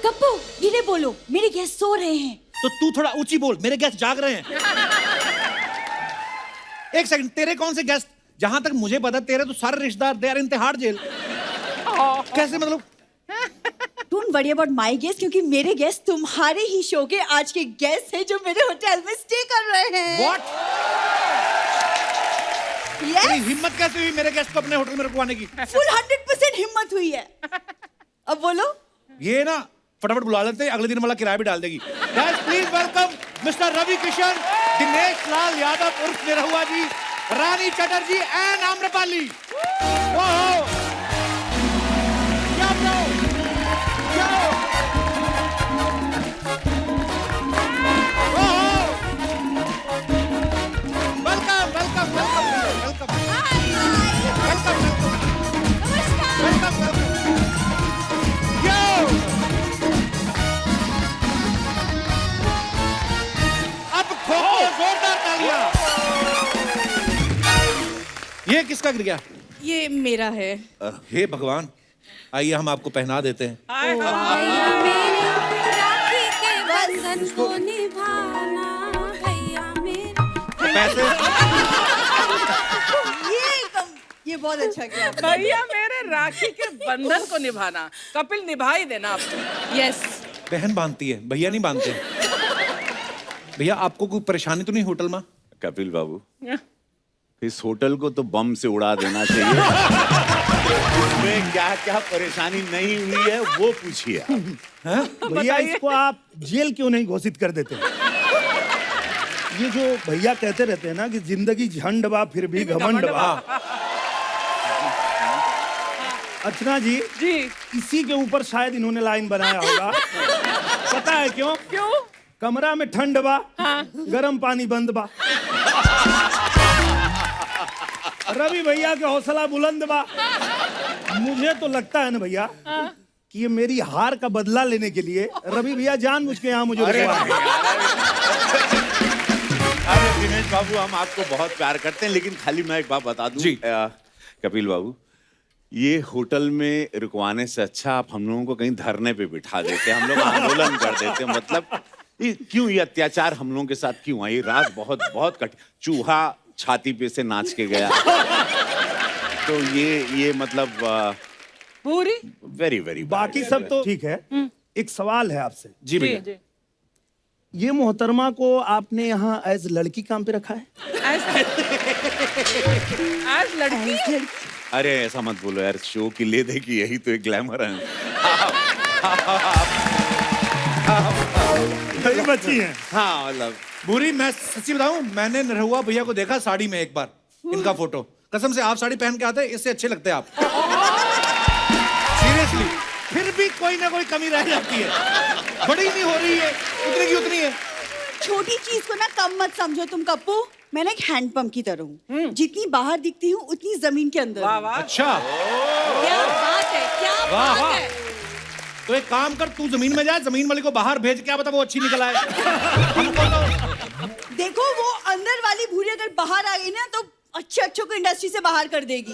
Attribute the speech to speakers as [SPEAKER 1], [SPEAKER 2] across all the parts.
[SPEAKER 1] कप्पू धीरे बोलो, मेरे गेस्ट सो रहे हैं।
[SPEAKER 2] तो तू थोड़ा ऊंची बोल, मेरे गेस्ट जाग रहे हैं। एक सेकंड, तेरे कौन से गेस्ट? जहां तक मुझे पता तेरे तो सारे रिश्तेदार they are in Tihar jail. कैसे मतलब?
[SPEAKER 1] Don't worry about my guest, क्योंकि मेरे गेस्ट तुम्हारे ही शो के आज के गेस्ट हैं जो मेरे होटल में स्टे कर रहे हैं।
[SPEAKER 2] व्हाट?
[SPEAKER 1] Yes?
[SPEAKER 2] तेरी हिम्मत कैसे हुई मेरे गेस्ट को अपने होटल में रुकवाने की?
[SPEAKER 1] फुल 100% हिम्मत हुई है। अब बोलो।
[SPEAKER 2] ये ना फटाफट बुला लेते हैं, अगले दिन वाला किराया भी डाल देगी। Guys please welcome mister Ravi Kishan, Dinesh Lal Yadav उर्फ निरहुआ जी, रानी चटर्जी एंड आम्रपाली। वाओ! क्या ब्रो? क्या? Wow! Welcome welcome welcome welcome. Welcome welcome welcome. जोरदार तालियां। ये किसका गिर गया?
[SPEAKER 3] ये मेरा है।
[SPEAKER 2] हे भगवान, आइए हम आपको पहना देते हैं।
[SPEAKER 3] भैया मेरे राखी के बंधन को निभाना, भैया मेरे।
[SPEAKER 2] पैसे?
[SPEAKER 1] ये बहुत अच्छा किया।
[SPEAKER 4] भैया मेरे राखी के बंधन को निभाना, कपिल निभा ही देना आपको।
[SPEAKER 3] यस।
[SPEAKER 2] बहन बांधती है, भैया नहीं बांधते। भैया आपको कोई परेशानी तो नहीं होटल में?
[SPEAKER 5] कपिल बाबू, इस होटल को तो बम से उड़ा देना चाहिए। इसमें क्या क्या परेशानी नहीं हुई है वो पूछिए आप।
[SPEAKER 6] भैया इसको आप जेल क्यों नहीं घोषित कर देते? ये जो भैया कहते रहते हैं ना कि जिंदगी झंड बा फिर भी घमंड बा। अर्चना जी इसी के ऊपर शायद इन्होंने लाइन बनाया होगा। पता है क्यों?
[SPEAKER 4] क्यों?
[SPEAKER 6] कमरा में ठंड बा, गरम पानी बंद बा। रवि भैया के हौसला बुलंद बा। मुझे तो लगता है ना भैया कि ये मेरी हार का बदला लेने के लिए रवि भैया जानबूझ के यहाँ मुझे
[SPEAKER 5] अरे दिनेश बाबू, हम आपको बहुत प्यार करते हैं, लेकिन खाली मैं एक बात बता दूं
[SPEAKER 2] जी।
[SPEAKER 5] कपिल बाबू, ये होटल में रुकवाने से अच्छा आप हम लोगों को कहीं धरने पे बिठा देते, हम लोग आंदोलन कर देते। मतलब क्यों ये अत्याचार हम लोगों के साथ क्यों आई? रात बहुत बहुत कठिन, चूहा छाती पे से नाच के गया। तो ये मतलब
[SPEAKER 4] पूरी
[SPEAKER 5] वेरी वेरी
[SPEAKER 6] बाकी सब तो ठीक है। एक सवाल है आपसे।
[SPEAKER 2] जी भैया।
[SPEAKER 6] ये मोहतरमा को आपने यहाँ एज लड़की काम पे रखा है?
[SPEAKER 4] आज लड़की?
[SPEAKER 5] अरे ऐसा मत बोलो यार, शो की ले दे कि यही तो एक ग्लैमर है।
[SPEAKER 6] बच्ची है।
[SPEAKER 5] हाँ मतलब
[SPEAKER 2] बुरी, मैं सच्ची बताऊं, मैंने निरहुआ भैया को देखा साड़ी में एक बार, इनका फोटो। कसम से आप साड़ी पहन के आते हैं, इससे अच्छे लगते हैं आप। सीरियसली। फिर भी कोई ना कोई कमी रह जाती है, बड़ी नहीं हो रही है, उतनी की उतनी है।
[SPEAKER 1] छोटी चीज को ना कम मत समझो तुम कप्पू। मैं ना एक हैंडपंप की तरह हूँ, जितनी बाहर दिखती हूँ उतनी जमीन के अंदर।
[SPEAKER 4] वाह वाह।
[SPEAKER 2] अच्छा,
[SPEAKER 4] क्या बात है, क्या
[SPEAKER 2] वाह
[SPEAKER 4] बात है।
[SPEAKER 2] तो एक काम कर, तू जमीन में जा, जमीन वाली को बाहर भेज, क्या पता वो अच्छी निकल आए।
[SPEAKER 1] देखो वो अंदर वाली भूरी अगर बाहर आ गई ना तो अच्छे को इंडस्ट्री से बाहर कर देगी।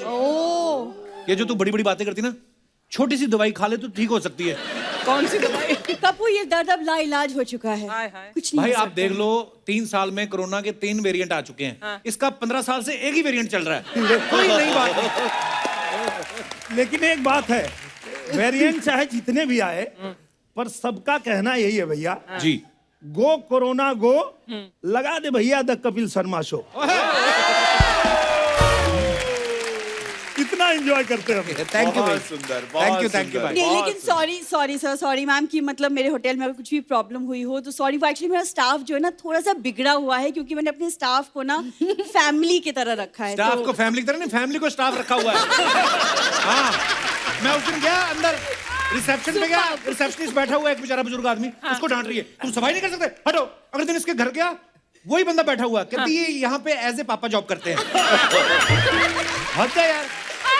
[SPEAKER 2] ये जो तू बड़ी बड़ी बातें करती ना, छोटी सी दवाई खा ले तो ठीक हो सकती है।
[SPEAKER 4] कौन सी दवाई?
[SPEAKER 1] कप्पू ये दर्द अब लाइलाज हो चुका है।
[SPEAKER 4] हाय हाय।
[SPEAKER 1] कुछ नहीं
[SPEAKER 2] भाई
[SPEAKER 1] हो
[SPEAKER 2] आप
[SPEAKER 1] सकता।
[SPEAKER 2] देख लो, 3 साल में कोरोना के 3 वेरिएंट आ चुके हैं।
[SPEAKER 4] हाँ।
[SPEAKER 2] इसका 15 साल से एक ही वेरिएंट चल रहा है। कोई नई बात नहीं।
[SPEAKER 6] लेकिन एक बात है, वेरिएंट चाहे जितने भी आए, पर सबका कहना यही है भैया
[SPEAKER 2] जी,
[SPEAKER 6] गो कोरोना गो, लगा दे भैया द कपिल शर्मा शो। कितना एंजॉय करते हैं।
[SPEAKER 2] थैंक यू भाई।
[SPEAKER 5] बहुत सुंदर,
[SPEAKER 2] थैंक यू भाई।
[SPEAKER 1] नहीं लेकिन सॉरी सर, सॉरी मैम कि मतलब मेरे होटल में अगर कुछ भी प्रॉब्लम हुई हो तो सॉरी। वो एक्चुअली मेरा स्टाफ जो है ना थोड़ा सा बिगड़ा हुआ है, क्योंकि मैंने अपने स्टाफ को ना फैमिली की तरह रखा है।
[SPEAKER 2] स्टाफ को फैमिली की तरह नहीं, फैमिली को स्टाफ रखा हुआ है। हाँ, मैं उस दिन गया अंदर, रिसेप्शन पे गया, रिसेप्शनिस्ट बैठा हुआ है, एक बेचारा बुजुर्ग आदमी, उसको डांट रही है, तुम सफाई नहीं कर सकते, हटो। अगले दिन इसके घर गया, वही बंदा बैठा हुआ, कहती है यहाँ पे एज ए पापा जॉब करते हैं। हद है यार।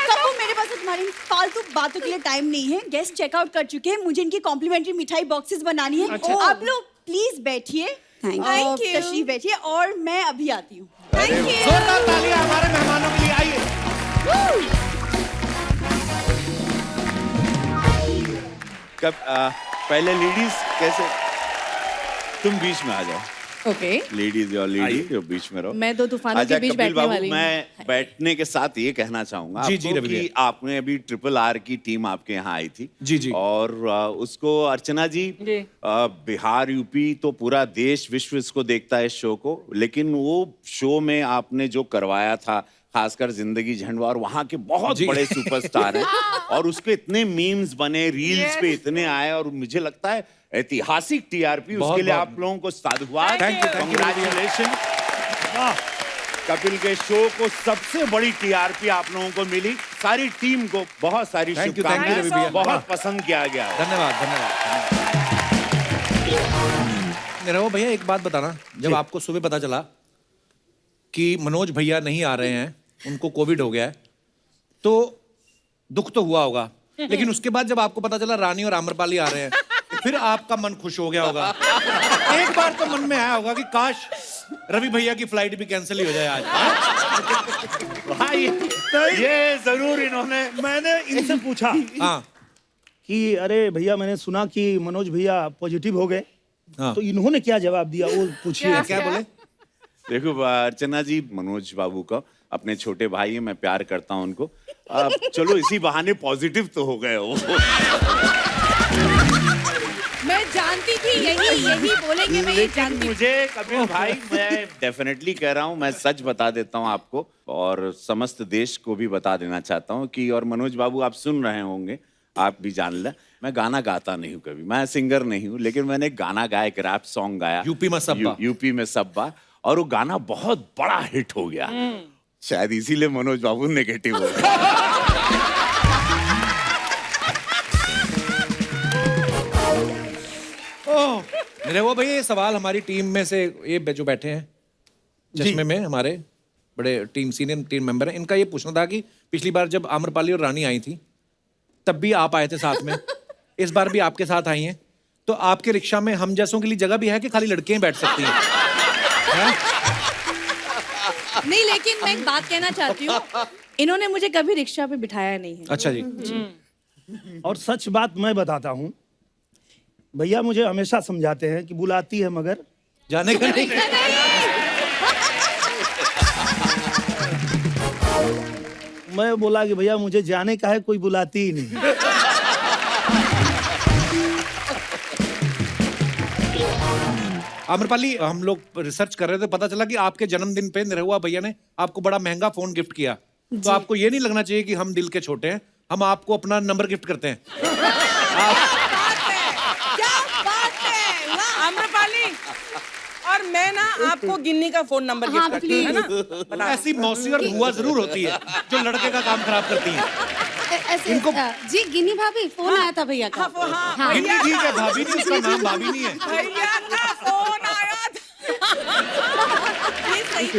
[SPEAKER 1] कप्पू मेरे पास तुम्हारी फालतू बातों के लिए टाइम नहीं है। गेस्ट चेकआउट कर चुके हैं, मुझे इनकी कॉम्प्लीमेंट्री मिठाई बॉक्सेस बनानी है। आप लोग प्लीज बैठिए।
[SPEAKER 3] Thank you.
[SPEAKER 1] तशरीफ बैठिए और मैं अभी आती हूँ।
[SPEAKER 2] जोरदार तालियां हमारे मेहमानों के लिए, आइए।
[SPEAKER 5] कब पहले लेडीज कैसे, तुम बीच में आ जाओ।
[SPEAKER 3] ओके
[SPEAKER 5] लेडीज और लेडी जो बीच में रहो।
[SPEAKER 3] मैं दो तूफानों
[SPEAKER 5] अच्छा,
[SPEAKER 3] के बीच
[SPEAKER 5] कपिल
[SPEAKER 3] बैठने
[SPEAKER 5] बाबू,
[SPEAKER 3] वाली हूँ।
[SPEAKER 5] मैं बैठने के साथ ये कहना चाहूंगा
[SPEAKER 2] जी,
[SPEAKER 5] आपको
[SPEAKER 2] जी, रवि
[SPEAKER 5] कि
[SPEAKER 2] भैया।
[SPEAKER 5] आपने अभी RRR की टीम आपके यहाँ आई थी।
[SPEAKER 2] जी, जी।
[SPEAKER 5] और उसको अर्चना जी,
[SPEAKER 4] जी।
[SPEAKER 5] बिहार यूपी तो पूरा देश विश्व इसको देखता है इस शो को, लेकिन वो शो में आपने जो करवाया था, खासकर जिंदगी झंडवा, और वहाँ के बहुत
[SPEAKER 2] जी।
[SPEAKER 5] बड़े सुपरस्टार हैं और उसके इतने मीम्स बने, रील्स पे इतने आए, और मुझे लगता है ऐतिहासिक TRP,
[SPEAKER 2] बहुत,
[SPEAKER 5] उसके लिए
[SPEAKER 2] बहुत।
[SPEAKER 5] आप लोगों को साधुवाद,
[SPEAKER 4] Thank you,
[SPEAKER 5] कांग्रेचुलेशन। कपिल के शो को सबसे बड़ी TRP आप लोगों को मिली, सारी टीम को बहुत सारी
[SPEAKER 2] Thank you,
[SPEAKER 5] शुभकामनाएं,
[SPEAKER 2] रवि भैया।
[SPEAKER 5] बहुत पसंद किया गया।
[SPEAKER 2] धन्यवाद धन्यवाद। निरहुआ भैया एक बात बताना, जब आपको सुबह पता चला कि मनोज भैया नहीं आ रहे हैं, उनको कोविड हो गया है, तो दुख तो हुआ होगा, लेकिन उसके बाद जब आपको पता चला रानी और आम्रपाली आ रहे हैं, तो फिर आपका मन खुश हो गया होगा। एक बार तो मन में आया होगा कि काश रवि भैया की फ्लाइट भी कैंसिल ही हो जाए आज।
[SPEAKER 5] हाँ, ये जरूर इन्होंने,
[SPEAKER 6] मैंने इनसे पूछा
[SPEAKER 2] हाँ
[SPEAKER 6] कि अरे भैया मैंने सुना कि मनोज भैया पॉजिटिव हो गए,
[SPEAKER 2] हाँ।
[SPEAKER 6] तो इन्होंने क्या जवाब दिया वो पूछिए।
[SPEAKER 2] क्या बोले?
[SPEAKER 5] देखो अर्चना जी, मनोज बाबू का अपने छोटे भाई हैं, मैं प्यार करता हूं उनको। अब चलो इसी बहाने पॉजिटिव तो हो गए वो।
[SPEAKER 3] मैं जानती थी यही बोलेंगे, मैं ये जानती थी।
[SPEAKER 5] मुझे कपिल भाई, मैं डेफिनेटली कह रहा हूं, मैं सच बता देता हूं आपको, और समस्त देश को भी बता देना चाहता हूं कि, और मनोज बाबू आप सुन रहे होंगे, आप भी जान लें, मैं गाना गाता नहीं हूं कभी, मैं सिंगर नहीं हूं, लेकिन मैंने गाना गाया, एक रैप सॉन्ग गाया
[SPEAKER 2] यूपी में सब्बा।
[SPEAKER 5] यूपी में सब्बा, और वो गाना बहुत बड़ा हिट हो गया। शायद इसीलिए मनोज बाबू नेगेटिव हो गए।
[SPEAKER 2] निरहुआ भैया, ये सवाल हमारी टीम में से ये जो बैठे हैं चश्मे में, हमारे बड़े टीम सीनियर टीम मेंबर हैं, इनका ये पूछना था कि पिछली बार जब आम्रपाली और रानी आई थी, तब भी आप आए थे साथ में, इस बार भी आपके साथ आई हैं, तो आपके रिक्शा में हम जैसों के लिए जगह भी है कि खाली लड़कियां ही बैठ सकती हैं? हैं?
[SPEAKER 3] नहीं, लेकिन मैं एक बात कहना चाहती हूँ, इन्होंने मुझे कभी रिक्शा पे बिठाया नहीं है।
[SPEAKER 2] अच्छा जी।
[SPEAKER 6] और सच बात मैं बताता हूँ, भैया मुझे हमेशा समझाते हैं कि बुलाती है मगर
[SPEAKER 2] जाने का नहीं।
[SPEAKER 6] मैं बोला कि भैया मुझे जाने का है, कोई बुलाती ही नहीं।
[SPEAKER 2] आम्रपाली, हम लोग रिसर्च कर रहे थे, पता चला कि आपके जन्मदिन पे निरहुआ भैया ने आपको बड़ा महंगा फोन गिफ्ट किया, तो आपको ये नहीं लगना चाहिए कि हम दिल के छोटे हैं, हम आपको अपना नंबर गिफ्ट करते हैं।
[SPEAKER 3] क्या बात है, वाह।
[SPEAKER 4] आम्रपाली, और मैं ना आपको गिन्नी का फोन नंबर गिफ्ट करती हूँ, है ना? बता।
[SPEAKER 2] ऐसी मौसी और बुआ जरूर होती है जो लड़के का काम खराब करती हैं।
[SPEAKER 7] ऐसे जी गिनी भाभी, फोन आया था भैया का।
[SPEAKER 4] हाँ,
[SPEAKER 2] गिन्नी ठीक है, भाभी नहीं, उसका नाम भाभी नहीं है।
[SPEAKER 4] भैया का फोन आया था।
[SPEAKER 3] ये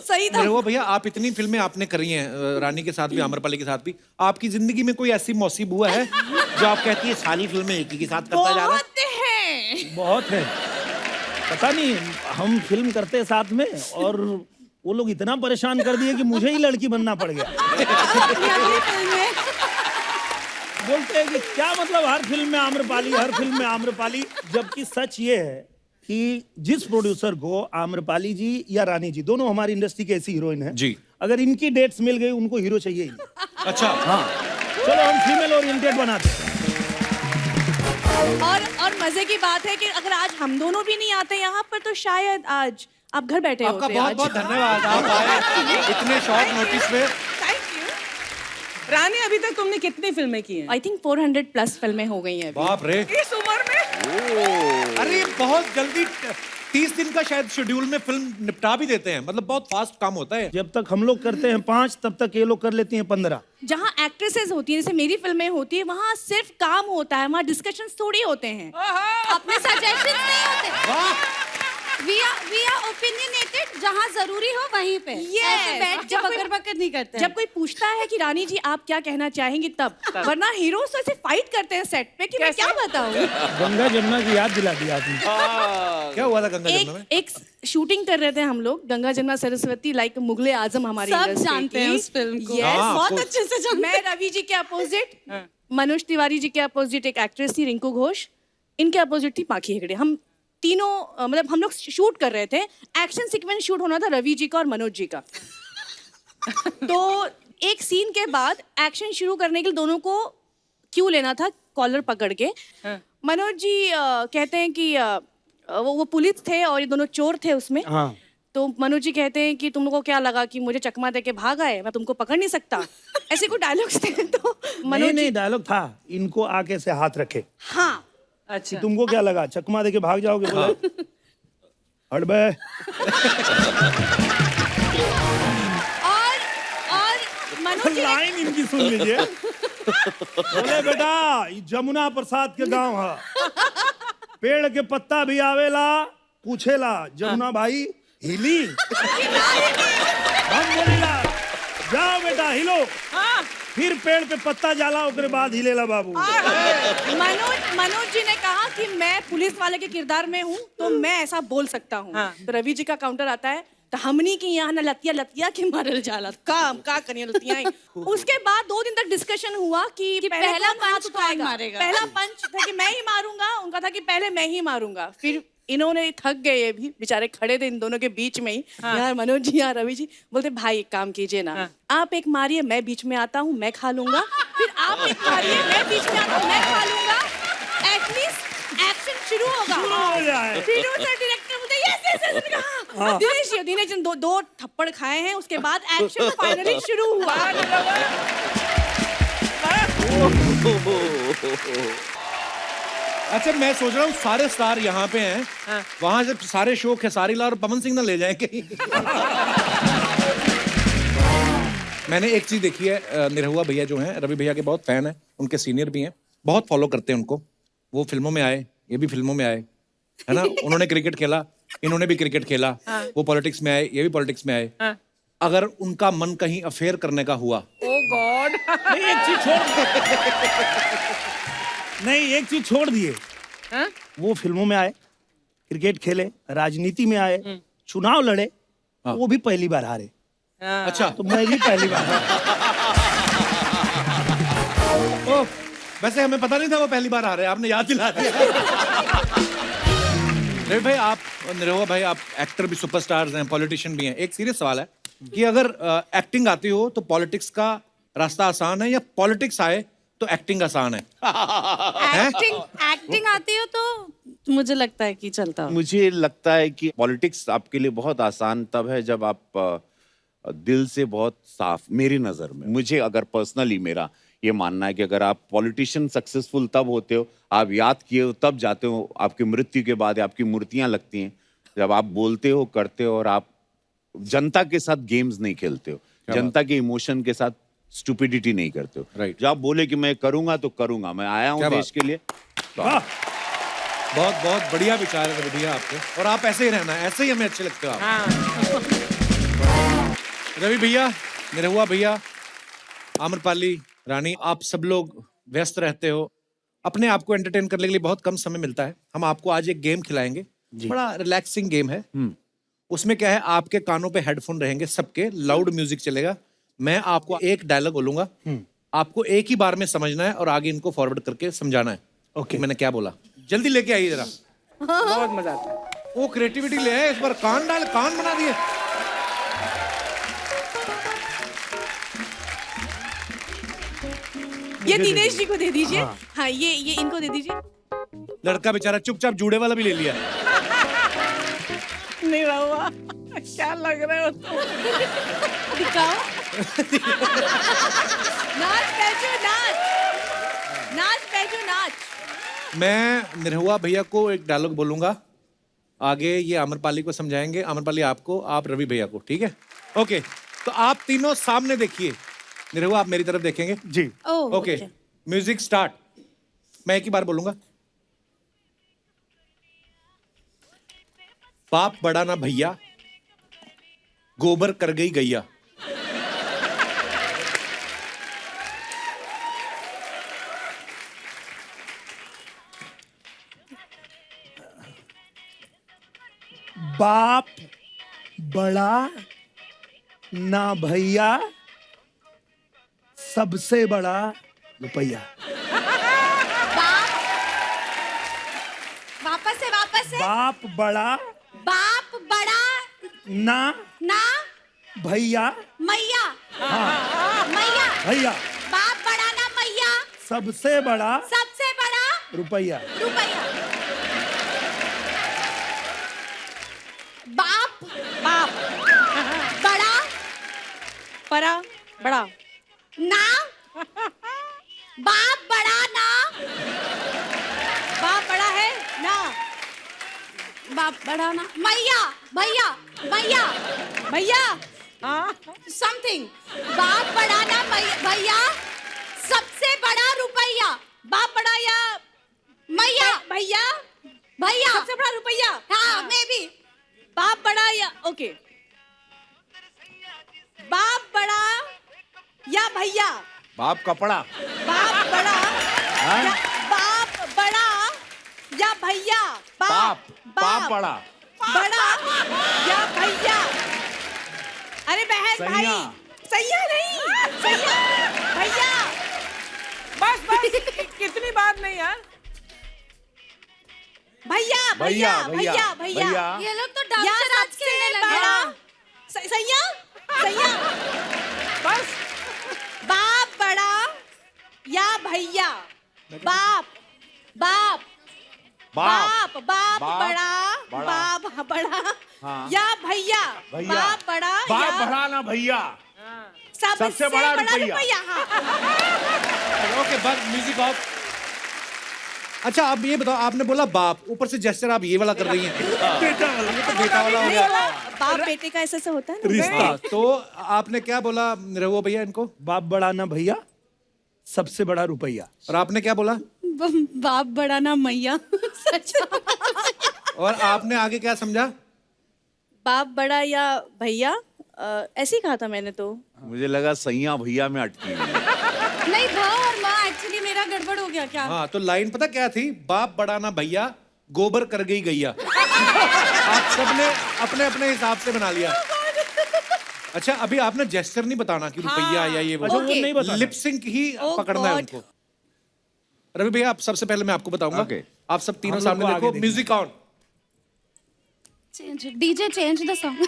[SPEAKER 3] सही था।
[SPEAKER 2] निरहुआ भैया, आप इतनी फिल्में आपने करी हैं, रानी के साथ भी, आम्रपाली के साथ भी, आपकी जिंदगी में कोई ऐसी मौसी बुआ है जो आप कहती है सारी फिल्में एक ही के साथ करता जा रहा है?
[SPEAKER 3] बहुत हैं।
[SPEAKER 6] बहुत है, पता नहीं, हम फिल्म करते हैं साथ में और वो लोग इतना परेशान कर दिए कि मुझे ही लड़की बनना पड़ गया। बोलते हैं कि क्या मतलब हर फिल्म में आम्रपाली, हर फिल्म में आम्रपाली, जबकि सच ये है कि जिस प्रोड्यूसर को आम्रपाली जी या रानी जी, दोनों हमारी इंडस्ट्री की ऐसी हीरोइन है
[SPEAKER 2] जी,
[SPEAKER 6] अगर इनकी डेट्स मिल गई, उनको हीरो चाहिए ही नहीं।
[SPEAKER 2] अच्छा,
[SPEAKER 6] हाँ, चलो हम फीमेल ओरिएंटेड बनाते हैं।
[SPEAKER 3] और मजे की बात है कि अगर आज हम दोनों भी नहीं आते यहाँ पर, तो शायद आज आप घर बैठे
[SPEAKER 2] आपका
[SPEAKER 3] होते
[SPEAKER 2] बहुत
[SPEAKER 3] आज।
[SPEAKER 2] बहुत धन्यवाद, आप आए इतने शॉर्ट नोटिस पे।
[SPEAKER 4] Thank you. रानी, अभी तक तुमने कितनी फिल्में की हैं?
[SPEAKER 3] आई थिंक 400+ फिल्में हो गई हैं अभी।
[SPEAKER 2] बाप रे,
[SPEAKER 4] इस उम्र में?
[SPEAKER 2] अरे ये बहुत जल्दी 30 दिन का शायद शेड्यूल में फिल्म निपटा भी देते हैं, मतलब बहुत फास्ट काम होता है।
[SPEAKER 6] जब तक हम लोग करते हैं 5, तब तक ये लोग कर लेती हैं 15।
[SPEAKER 3] जहाँ एक्ट्रेसेस होती है, जैसे मेरी फिल्में होती है, वहाँ सिर्फ काम होता है, वहाँ डिस्कशंस थोड़ी होते हैं।
[SPEAKER 7] अपने सजेशन नहीं होते। We are opinionated, जहाँ जरूरी हो वहीं पे।
[SPEAKER 3] Yes.
[SPEAKER 7] ऐसे बैठ के
[SPEAKER 3] जब कोई-
[SPEAKER 7] बकर बकर नहीं करते हैं।
[SPEAKER 3] जब कोई पूछता है कि रानी जी आप क्या कहना चाहेंगी, तब वरना हीरोज तो ऐसे फाइट करते हैं सेट पे कि मैं क्या बताऊं।
[SPEAKER 6] गंगा जमुना की याद दिला दी आपने।
[SPEAKER 2] क्या हुआ था गंगा जमुना में?
[SPEAKER 3] एक शूटिंग कर रहे थे हम लोग, गंगा जमुना सरस्वती, लाइक मुगले आजम हमारी
[SPEAKER 7] सब
[SPEAKER 3] industry
[SPEAKER 7] जानते हैं
[SPEAKER 3] की।
[SPEAKER 7] उस फिल्म को।
[SPEAKER 3] Yes,
[SPEAKER 2] हाँ,
[SPEAKER 7] बहुत
[SPEAKER 2] of
[SPEAKER 7] अच्छे से जानते हैं।
[SPEAKER 3] मैं रवि जी के अपोजिट, मनोज तिवारी जी के अपोजिट एक एक्ट्रेस थी रिंकू घोष, इनके अपोजिट थी पाखी हेगड़े। हम तीनों मतलब हम लोग शूट कर रहे थे, एक्शन सीक्वेंस शूट होना था रवि जी का और मनोज जी का। तो एक सीन के बाद एक्शन शुरू करने के लिए दोनों को क्यों लेना था कॉलर पकड़ के। मनोज जी कहते हैं कि वो पुलिस थे और ये दोनों चोर थे उसमें।
[SPEAKER 6] हाँ।
[SPEAKER 3] तो मनोज जी कहते हैं कि तुम लोगों को क्या लगा कि मुझे चकमा दे के भाग आए, मैं तुमको पकड़ नहीं सकता। ऐसे कोई डायलॉग्स थे। तो मनोज
[SPEAKER 6] नहीं डायलॉग था, इनको आके से हाथ रखे,
[SPEAKER 3] हाँ
[SPEAKER 4] अच्छा
[SPEAKER 6] तुमको क्या लगा चकमा दे के भाग जाओगे? बोले हट बे।
[SPEAKER 3] और मनोज जी
[SPEAKER 6] लाइन इनकी सुन लीजिए। बोले बेटा ये जमुना प्रसाद के गांव है, पेड़ के पत्ता भी आवेला पूछेला जमुना भाई हिली, हम बोलेला जाओ बेटा हिलो, फिर पेड़ पे पत्ता जाला ओकरे बाद हिलेला बाबू।
[SPEAKER 3] मनोज जी ने कहा कि मैं पुलिस वाले के किरदार में हूँ तो मैं ऐसा बोल सकता हूँ। तो रवि जी का काउंटर आता है, तो हमनी की यहाँ ना लतिया लतिया के मरल जाला, काम का करिए लतिया। उसके बाद 2 दिन तक डिस्कशन हुआ कि
[SPEAKER 7] पहला
[SPEAKER 3] कौन हाथ
[SPEAKER 7] पंच कौन
[SPEAKER 3] उठाएगा।
[SPEAKER 7] मारेगा।
[SPEAKER 3] पहला पंच था कि मैं ही मारूंगा, उनका था कि पहले मैं ही मारूंगा। फिर इन्होंने थक गए, ये भी बेचारे खड़े थे इन दोनों के बीच में ही। यार मनोज जी यार रवि जी बोलते भाई एक काम कीजिए ना, आप एक मारिए मैं बीच में आता हूँ मैं खा लूंगा, फिर आप एक मारिए मैं बीच में आता हूँ मैं खा लूंगा, एटलीस्ट एक्शन शुरू होगा।
[SPEAKER 6] हो जाए।
[SPEAKER 3] फिर उसे डायरेक्टर बोलते यस कहा दिनेश जी ने दो थप्पड़ खाए हैं, उसके बाद एक्शन फाइनली शुरू हुआ।
[SPEAKER 2] अच्छा मैं सोच रहा हूँ सारे स्टार यहाँ पे हैं, वहां से सारे शो खेसारी लाल और पवन सिंह ना ले जाएं कहीं। मैंने एक चीज देखी है, निरहुआ भैया जो हैं, रवि भैया के बहुत फैन हैं, उनके सीनियर भी हैं, बहुत फॉलो करते हैं उनको। वो फिल्मों में आए, ये भी फिल्मों में आए, है ना। उन्होंने क्रिकेट खेला, इन्होंने भी क्रिकेट खेला। वो पॉलिटिक्स में आए, ये भी पॉलिटिक्स में आए। अगर उनका मन कहीं अफेयर करने का हुआ,
[SPEAKER 4] ओ गॉड,
[SPEAKER 6] नहीं एक चीज नहीं एक चीज छोड़ दिए, वो फिल्मों में आए, क्रिकेट खेले, राजनीति में आए, चुनाव लड़े, वो भी पहली बार हारे।
[SPEAKER 2] अच्छा
[SPEAKER 6] तो मैं भी पहली बार हारा।
[SPEAKER 2] ओ, वैसे हमें पता नहीं था वो पहली बार आ रहे हैं, आपने याद दिला दिया। रवि भाई आप, निरहुआ भाई आप एक्टर भी सुपरस्टार्स हैं, पॉलिटिशियन भी हैं। एक सीरियस सवाल है कि अगर एक्टिंग आती हो तो पॉलिटिक्स का रास्ता आसान है या पॉलिटिक्स आए तो एक्टिंग आसान है?
[SPEAKER 7] एक्टिंग आती हो तो मुझे लगता है कि चलता हो।
[SPEAKER 5] मुझे लगता है कि पॉलिटिक्स आपके लिए बहुत आसान तब है जब आप दिल से बहुत साफ, मेरी नजर में, मुझे अगर पर्सनली मेरा ये मानना है कि अगर आप पॉलिटिशियन सक्सेसफुल तब होते हो, आप याद किए हो तब जाते हो, आपकी मृत्यु के बाद आपकी मूर्तियां लगती हैं जब आप बोलते हो, करते हो और आप जनता के साथ गेम्स नहीं खेलते हो, जनता के इमोशन के साथ स्टुपिडिटी नहीं करते हो।
[SPEAKER 2] Right.
[SPEAKER 5] जब आप बोले कि मैं करूंगा तो करूंगा, मैं आया हूं देश के लिए।
[SPEAKER 2] बहुत बहुत बढ़िया विचार है रवि भैया आपके, और आप ऐसे ही रहना, ऐसे ही हमें अच्छे लगते हो आप। रवि भैया, निरहुआ भैया, आम्रपाली, रानी, आप सब लोग व्यस्त रहते हो, अपने आप को एंटरटेन करने के लिए बहुत कम समय मिलता है। हम आपको आज एक गेम खिलाएंगे, बड़ा रिलैक्सिंग गेम है। उसमें क्या है, आपके कानों पे हेडफोन रहेंगे सबके, लाउड म्यूजिक चलेगा। मैं आपको एक डायलॉग बोलूंगा, आपको एक ही बार में समझना है और आगे इनको फॉरवर्ड करके समझाना है।
[SPEAKER 6] ओके।
[SPEAKER 2] मैंने क्या बोला, जल्दी लेके आइए जरा।
[SPEAKER 4] बहुत मजा आता है।
[SPEAKER 2] वो क्रिएटिविटी ले आए, इस बार कान डाल, कान बना दिए।
[SPEAKER 3] ये दिनेश जी को दे दीजिए। हाँ ये इनको दे दीजिए।
[SPEAKER 2] लड़का बेचारा चुपचाप जूड़े वाला भी ले लिया।
[SPEAKER 4] नहीं रहुआ, क्या लग रहे हो तुम?
[SPEAKER 3] दिखाओ। नाच बैठो नाच, नाच बैठो नाच।
[SPEAKER 2] मैं निरहुआ भैया को एक डायलॉग बोलूंगा, आगे ये आम्रपाली को समझाएंगे, आम्रपाली आपको, आप रवि भैया को, ठीक है? ओके, तो आप तीनों सामने देखिए। निरहुआ आप मेरी तरफ देखेंगे
[SPEAKER 6] जी।
[SPEAKER 2] Okay, music start. मैं एक ही बार बोलूंगा। बाप बड़ा ना भैया, गोबर कर गई गैया।
[SPEAKER 6] बाप बड़ा ना भैया, सबसे बड़ा रुपया।
[SPEAKER 7] वापस से
[SPEAKER 6] बाप बड़ा
[SPEAKER 7] बाप बड़ा
[SPEAKER 6] ना
[SPEAKER 7] ना
[SPEAKER 6] भैया
[SPEAKER 7] मैया मैया
[SPEAKER 6] भैया
[SPEAKER 7] बाप बड़ा ना मैया
[SPEAKER 6] सबसे बड़ा
[SPEAKER 7] सबसे बड़ा
[SPEAKER 6] रुपया
[SPEAKER 7] रुपया बाप
[SPEAKER 3] बाप
[SPEAKER 7] बड़ा
[SPEAKER 3] परा बड़ा
[SPEAKER 7] ना बाप बड़ा ना
[SPEAKER 3] बाप बड़ा है ना
[SPEAKER 7] बाप बड़ा ना मैया भैया भैया
[SPEAKER 3] भैया
[SPEAKER 7] समथिंग बाप बड़ा ना भैया सबसे बड़ा रुपया
[SPEAKER 3] बाप बड़ा या
[SPEAKER 7] मैया
[SPEAKER 3] भैया
[SPEAKER 7] भैया
[SPEAKER 3] सबसे बड़ा रुपया
[SPEAKER 7] हाँ मे बी
[SPEAKER 3] बाप बड़ा या ओके बाप बड़ा या भैया
[SPEAKER 5] बाप कपड़ा
[SPEAKER 3] बाप बड़ा या बाप बड़ा या भैया
[SPEAKER 5] बाप बड़ा
[SPEAKER 3] बड़ा या भैया अरे बहन भाई
[SPEAKER 5] सैया।
[SPEAKER 3] सैया नहीं सैया भैया
[SPEAKER 4] बस कितनी बात नहीं यार।
[SPEAKER 3] भैया भैया भैया भैया
[SPEAKER 7] ये लोग तो
[SPEAKER 3] या
[SPEAKER 7] डांसर आज
[SPEAKER 3] सबसे
[SPEAKER 7] खेलने लगे
[SPEAKER 3] बड़ा सैया सैया
[SPEAKER 4] बस
[SPEAKER 3] बाप बड़ा या भैया बाप बाप बाप बाप बड़ा बाप बड़ा
[SPEAKER 5] हाँ।
[SPEAKER 3] या भैया बाप बड़ा
[SPEAKER 5] बाप
[SPEAKER 3] या
[SPEAKER 5] बड़ा ना भैया
[SPEAKER 3] सबसे बड़ा रुपया हाँ
[SPEAKER 2] ओके बस म्यूजिक ऑफ। अच्छा आप ये बताओ, आपने बोला बाप, ऊपर से जेस्चर आप ये वाला कर रही हैं।
[SPEAKER 6] बेटा वाला
[SPEAKER 2] ये तो बेटा वाला हो गया।
[SPEAKER 3] बाप बेटे का ऐसा होता है ना
[SPEAKER 6] रिश्ता
[SPEAKER 2] तो आपने क्या बोला रघुआ भैया इनको,
[SPEAKER 6] बाप बड़ा ना भैया सबसे बड़ा रुपया
[SPEAKER 2] और आपने क्या बोला,
[SPEAKER 7] बाप बड़ा ना मैया सच
[SPEAKER 2] और आपने आगे क्या समझा?
[SPEAKER 3] बाप बड़ा या भैया ऐसे ही कहा था मैंने तो
[SPEAKER 5] मुझे लगा सैया भैया में अटकी हुई है।
[SPEAKER 7] नहीं भा और माँ एक्चुअली मेरा गड़बड़ हो गया क्या
[SPEAKER 2] हाँ तो लाइन पता क्या थी, बाप बड़ा ना भैया गोबर कर गई गैया। आप सबने अपने अपने हिसाब से बना लिया। अच्छा अभी आपने जेस्चर नहीं बताना कि रुपया या ये
[SPEAKER 6] अच्छा वो नहीं बता
[SPEAKER 2] लिप सिंक ही पकड़ना है
[SPEAKER 3] God.
[SPEAKER 2] उनको। रवि भैया आप सबसे पहले मैं आपको बताऊंगा।
[SPEAKER 5] Okay.
[SPEAKER 2] आप सब तीनों
[SPEAKER 6] हम लोग
[SPEAKER 2] सामने
[SPEAKER 6] को
[SPEAKER 2] देखो,
[SPEAKER 6] आगे देखना।
[SPEAKER 2] Music on.
[SPEAKER 7] Change DJ change the song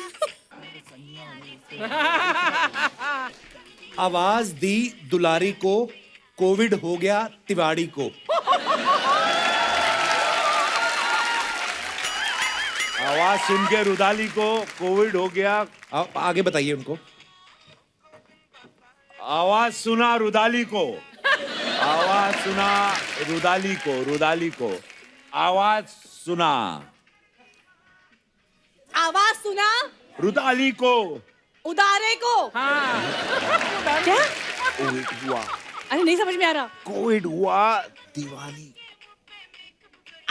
[SPEAKER 2] आवाज दी दुलारी को, कोविड हो गया तिवाड़ी को।
[SPEAKER 5] आवाज सुन के रुदाली को कोविड हो गया।
[SPEAKER 2] आप आगे बताइए उनको।
[SPEAKER 5] आवाज सुना रुदाली को, आवाज सुना रुदाली को, रुदाली को आवाज सुना,
[SPEAKER 3] आवाज सुना
[SPEAKER 5] रुदाली को
[SPEAKER 3] उदारे को क्या
[SPEAKER 5] कोविड हुआ,
[SPEAKER 3] अरे नहीं समझ में आ रहा
[SPEAKER 5] कोविड हुआ दिवाली।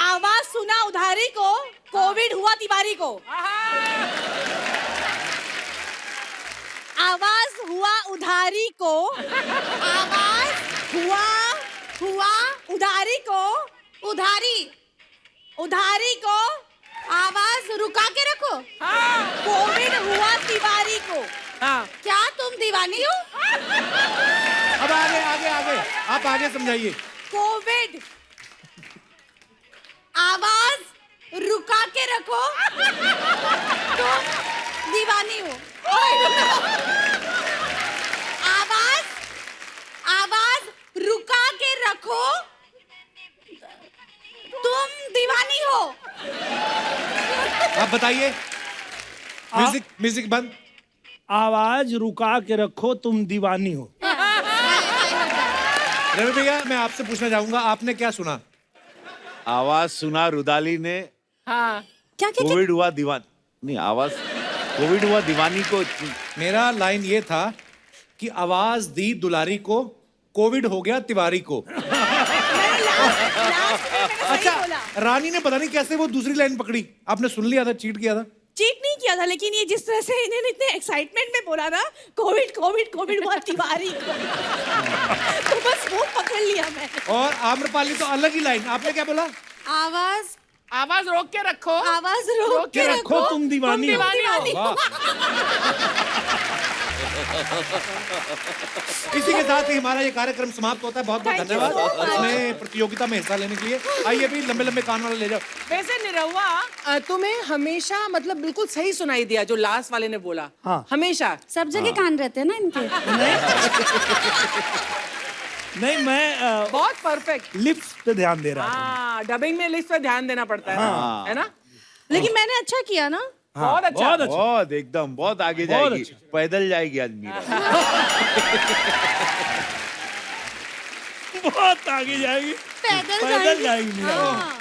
[SPEAKER 3] आवाज सुना उधारी को कोविड हुआ तिवारी को आवाज हुआ उधारी को आवाज हुआ उधारी को
[SPEAKER 7] उधारी
[SPEAKER 3] उधारी को
[SPEAKER 7] आवाज रुका के रखो
[SPEAKER 3] कोविड हुआ तिवारी को
[SPEAKER 4] हाँ
[SPEAKER 7] क्या तुम दीवानी हो
[SPEAKER 2] अब आगे आगे आगे आप आगे समझाइए।
[SPEAKER 3] कोविड
[SPEAKER 7] आवाज रुका के रखो तुम दीवानी हो आवाज आवाज रुका के रखो तुम दीवानी हो
[SPEAKER 2] आप बताइए। म्यूजिक म्यूजिक बंद।
[SPEAKER 6] आवाज रुका के रखो तुम दीवानी हो।
[SPEAKER 2] रवि भैया मैं आपसे पूछना चाहूंगा, आपने क्या सुना?
[SPEAKER 5] आवाज सुना रुदाली ने
[SPEAKER 4] हाँ
[SPEAKER 3] क्या क्या
[SPEAKER 5] कोविड हुआ दीवानी, नहीं आवाज कोविड हुआ दीवानी को।
[SPEAKER 2] मेरा लाइन ये था कि आवाज दी दुलारी को, कोविड हो गया तिवारी को। अच्छा रानी ने पता नहीं कैसे वो दूसरी लाइन पकड़ी, आपने सुन लिया था, चीट किया था।
[SPEAKER 3] चीट नहीं किया था लेकिन ये जिस तरह से इन्होंने इतने एक्साइटमेंट में बोला ना कोविड कोविड कोविड हुआ तिवारी को तो बस वो पकड़ लिया मैंने
[SPEAKER 2] और आम्रपाली तो अलग ही लाइन, आपने क्या बोला?
[SPEAKER 7] आवाज
[SPEAKER 4] आवाज रोक के रखो
[SPEAKER 7] आवाज रोक
[SPEAKER 6] के रखो तुम दीवानी हो।
[SPEAKER 4] दीवानी हो
[SPEAKER 2] वाह। इसी के साथ ही हमारा ये कार्यक्रम समाप्त होता है। बहुत बहुत
[SPEAKER 3] Thank you
[SPEAKER 2] धन्यवाद
[SPEAKER 3] so much.
[SPEAKER 2] इसमें प्रतियोगिता में हिस्सा लेने के लिए। आइए भी लंबे लंबे कान वाले ले जाओ।
[SPEAKER 4] वैसे निरहुआ तुम्हें हमेशा मतलब बिल्कुल सही सुनाई दिया जो लास्ट वाले ने बोला।
[SPEAKER 6] हाँ।
[SPEAKER 4] हमेशा
[SPEAKER 7] सब जगह कान रहते हैं ना इनके।
[SPEAKER 6] नहीं, मैं
[SPEAKER 4] बहुत परफेक्ट।
[SPEAKER 6] लिप्स पे ध्यान दे रहा था।
[SPEAKER 4] हाँ, डबिंग में लिस्ट पे ध्यान देना पड़ता है ना, है ना?
[SPEAKER 3] लेकिन मैंने अच्छा किया ना।
[SPEAKER 4] बहुत अच्छा।
[SPEAKER 6] बहुत अच्छा।
[SPEAKER 5] बहुत एकदम बहुत आगे
[SPEAKER 6] बहुत
[SPEAKER 5] जाएगी,
[SPEAKER 6] अच्छा।
[SPEAKER 5] पैदल जाएगी आदमी।
[SPEAKER 6] बहुत आगे जाएगी,
[SPEAKER 7] पैदल
[SPEAKER 6] पैदल जाएगी मीरा।
[SPEAKER 7] हाँ।